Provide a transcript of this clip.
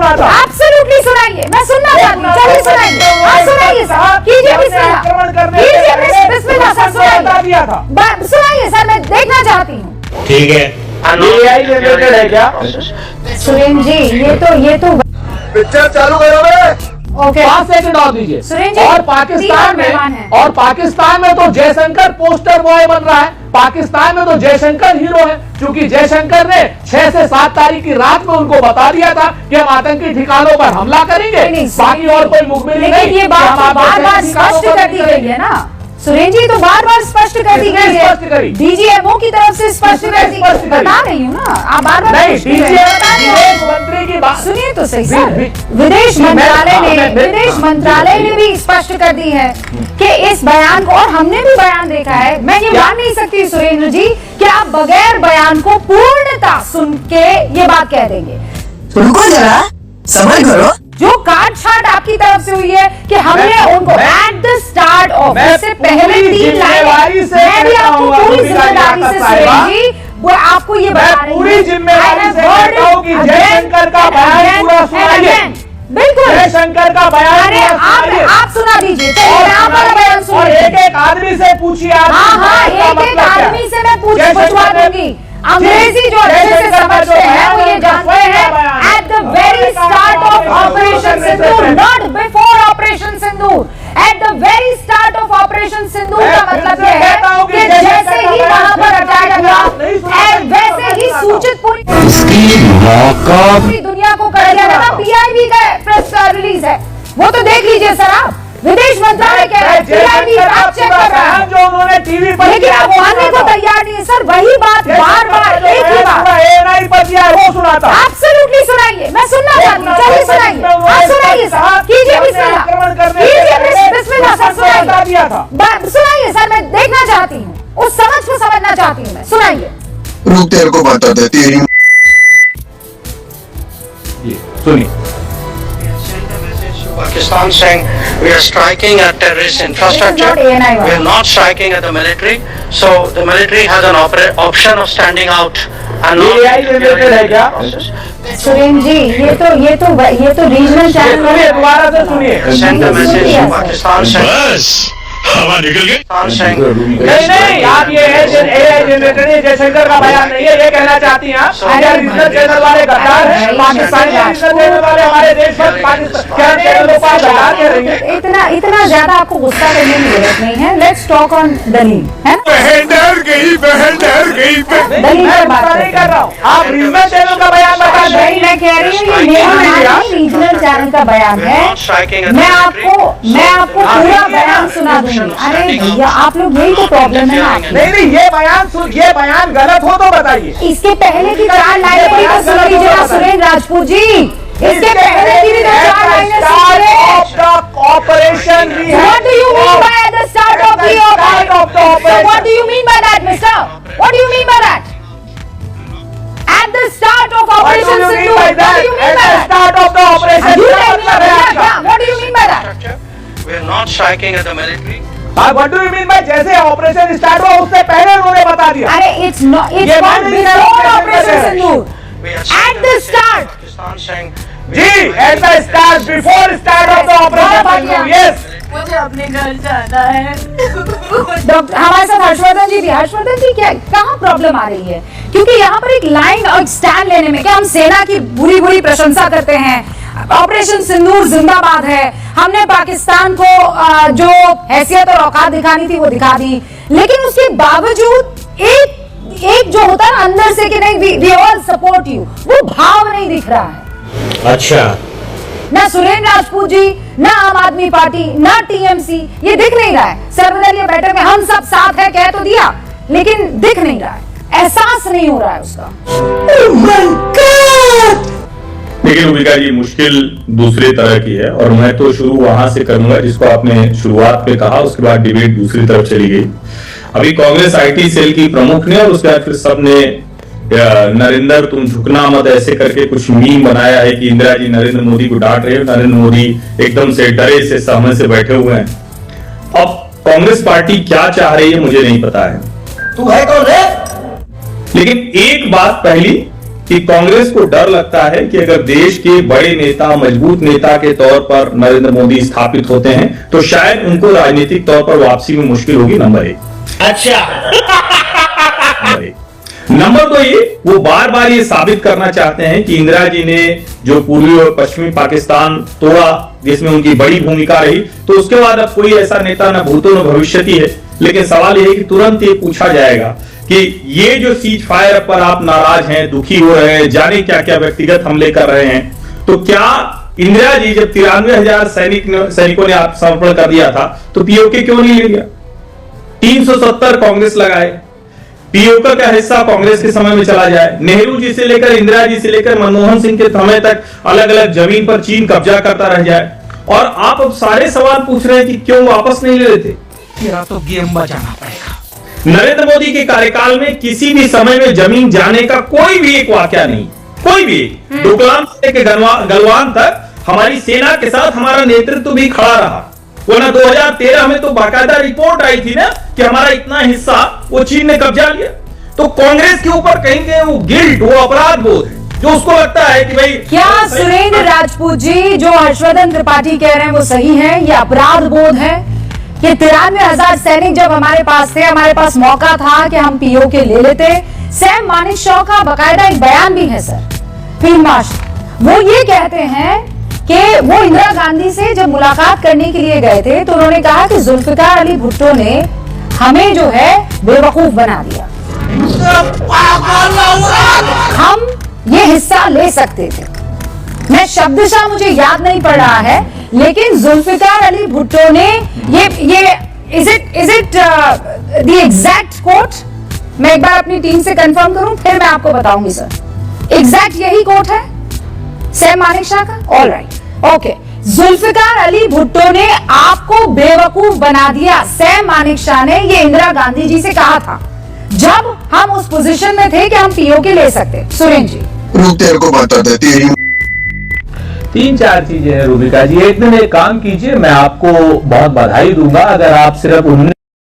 सुना था। एब्सोल्युटली सुनाइए, मैं सुनना चाहती हूँ। चलिए सुनाइए, आप सुनाइए सर, कीजिए बिस्मिल्लाह, कीजिए बिस्मिल्लाह सर, सुनाइए, सुनाइए सर, मैं देखना चाहती हूँ। ठीक है, AI जनरेटेड है क्या? सुरेंद्र जी, ये तो पिक्चर चालू करो। ओके, 5 सेकंड और दीजिए। सुरेंद्र जी, और पाकिस्तान में तो जयशंकर पोस्टर बॉय बन रहा है। पाकिस्तान में तो जयशंकर हीरो है, क्योंकि जयशंकर ने 6 से 7 तारीख की रात में उनको बता दिया था कि हम आतंकी ठिकानों पर हमला करेंगे। बाकी और कोई मुखबिरी नहीं। ये बात बार-बार स्पष्ट कर दी गई है ना सुरेंद्र जी, तो बार-बार स्पष्ट कर दी गई है, डीजीएमओ की तरफ से स्पष्ट कर दी, बता रही हूँ ना, आप बार-बार नहीं, विदेश मंत्री की बात सुनिए तो सही सर। विदेश मंत्रालय ने भी स्पष्ट कर दी है कि इस बयान को, और हमने भी बयान देखा है, मैं ये मान नहीं सकती सुरेंद्र जी कि आप बगैर बयान को पूर्णता सुन के ये बात कह देंगे। रुको जरा, समझ करो। जो काट छाट आपकी तरफ से हुई है कि हमने उनको एट द स्टार्ट ऑफ से पहले 3 लाइन, मैं भी आपको पूरी जिम्मेदारी से सुरेंद्र जी, वो आपको ये बता रही हूँ, पूरी जिम्मेदारी से कहता हूं कि जयशंकर का बयान पूरा सुनाइए। बिल्कुल, जयशंकर का बयान अरे आप सुना दीजिए, चलिए आप वाला बयान सुनिए। और एक आदमी से पूछिए आप। हाँ, एक आदमी से मैं पूछवा दूंगी। अंग्रेजी जो अच्छे से समझते हैं वो ये जानते हैं, at the very start of operation Sindoor, not before operation Sindoor, at the very start of operation Sindoor का मतलब ये है कि जैसे ही वहां पर अटैक हुआ, वैसे ही सूचित पूरी दुनिया को कर दिया गया। PIB का प्रेस रिलीज है, वो तो देख लीजिए सर आप। विदेश मंत्रालय कह रहा है, PIB फैक्ट चेक कर रहा है, जो उन्होंने टीवी पर, लेकिन आप मानने को तैयार नहीं है सर। वही बात बार-बार एक ही बात ANI पर दिया है, वो सुना था। एब्सोल्युटली सुनाइए, मैं सुनना चाहती हूँ। चलिए सुनाइए, आप सुनाइए सर, कीजिए बिस्मिल्लाह, कीजिए बिस्मिल्लाह सर, सुनाइए सर, मैं देखना चाहती हूँ, उस समझ को समझना चाहती हूँ मैं, सुनाइए। रुक, तेरे को बता दे तेरी। सुनिए। Pakistan saying we are striking at terrorist infrastructure. We are not striking at the military. So the military has an option of standing out and not AI है क्या? सुरेंद्र जी, ये तो रीजनल चैनल है। दोबारा से सुनिए। send a message to Pakistan saying हवा निकल गई। नहीं, आप ये AI जनरेटेड जयशंकर का बयान नहीं है, ये कहना चाहती हैं आप। रीजनल चैनल वाले गद्दार हैं, पाकिस्तानी रीजनल चैनल वाले हमारे देश में पाकिस्तान चैनलों पर गद्दार कह रही हैं। इतना ज्यादा आपको गुस्सा करने की जरूरत नहीं है। लेट्स टॉक ऑन दलील, है ना? बहन डर गई। दलील पर बात नहीं कर रहा हूँ, आप रीजनल चैनल का बयान बता नहीं, मैं कह रही हूँ ये हमारे रीजनल चैनल का बयान है। मैं आपको पूरा बयान सुना दूंगी। अरे भैया, आप लोग, यही तो प्रॉब्लम है ना। नहीं, ये बयान गलत हो तो बताइए। इसके पहले की 4 लाइनें भी तो सुन लीजिए ना सुरेंद्र राजपूत जी। इसके पहले की भी 4 लाइनें सुनिए। Operation What do you mean by at the start of the operation? So what do you mean by that, mister? What do you mean by that? At the start of operation Sindoor. What do you mean by that? Start of the operation. You tell me, yeah, what do you mean by that? We are not striking at the military. What do you mean by जैसे operation start हुआ उससे पहले उन्होंने बता दिया। अरे it's not before operation Sindoor. At the start. Pakistan saying ji, at the start, before start of the operation Sindoor. Yes. मुझे अपने घर जाना है। डॉक्टर हमारे साथ हर्षवर्धन जी भी। हर्षवर्धन जी, क्या कहाँ प्रॉब्लम आ रही है? क्योंकि यहाँ पर एक लाइन और स्टैंड लेने में क्या हम सेना की बुरी प्रशंसा करते हैं, ऑपरेशन सिंदूर जिंदाबाद है, हमने पाकिस्तान को जो हैसियत और औकात दिखानी थी वो दिखा दी, लेकिन उसके बावजूद एक जो होता है अंदर से कि नहीं वी ऑल सपोर्ट यू, वो भाव नहीं दिख रहा है। अच्छा, ना सुरेंद्र राजपूत जी, ना आम आदमी पार्टी, ना टीएमसी, ये दिख नहीं रहा है। सर्वदलीय बैठक में हम सब साथ है कह तो दिया, लेकिन दिख नहीं रहा है, एहसास नहीं हो रहा है उसका। देखिए रूबिका जी, मुश्किल दूसरे तरह की है और मैं तो शुरू वहां से करूंगा जिसको आपने शुरुआत में कहा, उसके बाद डिबेट दूसरी तरफ चली गई। अभी कांग्रेस आईटी सेल की प्रमुख ने और उसके बाद फिर सबने नरेंद्र तुम झुकना मत ऐसे करके कुछ मीम बनाया है कि इंदिरा जी नरेंद्र मोदी को डांट रहे हैं, नरेंद्र मोदी एकदम से डरे से सामने से बैठे हुए हैं। अब कांग्रेस पार्टी क्या चाह रही है मुझे नहीं पता है, तू है कौन रे? लेकिन एक बात पहली कि कांग्रेस को डर लगता है कि अगर देश के बड़े नेता, मजबूत नेता के तौर पर नरेंद्र मोदी स्थापित होते हैं तो शायद उनको राजनीतिक तौर पर वापसी में मुश्किल होगी। नंबर 1। नंबर 2, ये वो बार बार ये साबित करना चाहते हैं कि इंदिरा जी ने जो पूर्वी और पश्चिमी पाकिस्तान तोड़ा, जिसमें उनकी बड़ी भूमिका रही, तो उसके बाद अब कोई ऐसा नेता न भूतो न भविष्यति है। लेकिन सवाल यह है कि तुरंत ये पूछा जाएगा कि ये जो सीज फायर पर आप नाराज हैं, दुखी हो रहे हैं, जाने क्या क्या व्यक्तिगत हमले कर रहे हैं, तो क्या इंदिरा जी जब 93,000 सैनिकों ने आत्मसमर्पण कर दिया था तो पीओके क्यों नहीं ले गया? 370 कांग्रेस लगाए, पीओके का हिस्सा कांग्रेस के समय में चला जाए। नेहरू जी से लेकर, इंदिरा जी से लेकर मनमोहन सिंह के समय तक अलग अलग जमीन पर चीन कब्जा करता रह जाए, और आप अब सारे सवाल पूछ रहे हैं कि क्यों वापस नहीं ले लेते? तेरा तो गेम बजाना पड़ेगा। नरेंद्र मोदी के कार्यकाल में किसी भी समय में जमीन जाने का कोई भी एक वाकया नहीं, कोई भी एक। डोकलाम से लेकर गलवान तक हमारी सेना के साथ हमारा नेतृत्व भी खड़ा रहा। वरना 2013 में तो बाकायदा रिपोर्ट आई थी ना कि हमारा इतना हिस्सा वो चीन ने कब्जा लिया। तो कांग्रेस के ऊपर कहीं वो गिल्ट, वो अपराध बोध है जो उसको लगता है कि भाई क्या सुरेंद्र राजपूत जी जो हर्षवर्धन त्रिपाठी कह रहे हैं वो सही है? ये अपराध बोध है कि 93,000 सैनिक जब हमारे पास थे, हमारे पास मौका था कि हम पीओके ले लेते। सैम मानेकशॉ का बकायदा एक बयान भी है सर, फील्ड मार्शल, वो ये कहते हैं कि वो इंदिरा गांधी से जब मुलाकात करने के लिए गए थे तो उन्होंने कहा कि जुल्फिकार अली भुट्टो ने हमें जो है बेवकूफ बना दिया, हम ये हिस्सा ले सकते थे। मैं शब्दशः मुझे याद नहीं पड़ रहा है, लेकिन जुल्फिकार अली भुट्टो ने ये is it the exact quote? मैं एक बार अपनी टीम से कंफर्म करूं, फिर मैं आपको बताऊंगी सर। एग्जैक्ट यही कोट है सैम मानेकशॉ का? All right, okay. Zulfikar Ali Bhutto ने आपको बेवकूफ बना दिया, सैम मानेकशॉ ने ये इंदिरा गांधी जी से कहा था जब हम उस पोजीशन में थे कि हम पीओके ले सकते। सुरेंद्र जी, रुक, तेरे को बताते तेरी 3-4 चीजें हैं रूबिका जी। एक दिन एक काम कीजिए, मैं आपको बहुत बधाई दूंगा अगर आप सिर्फ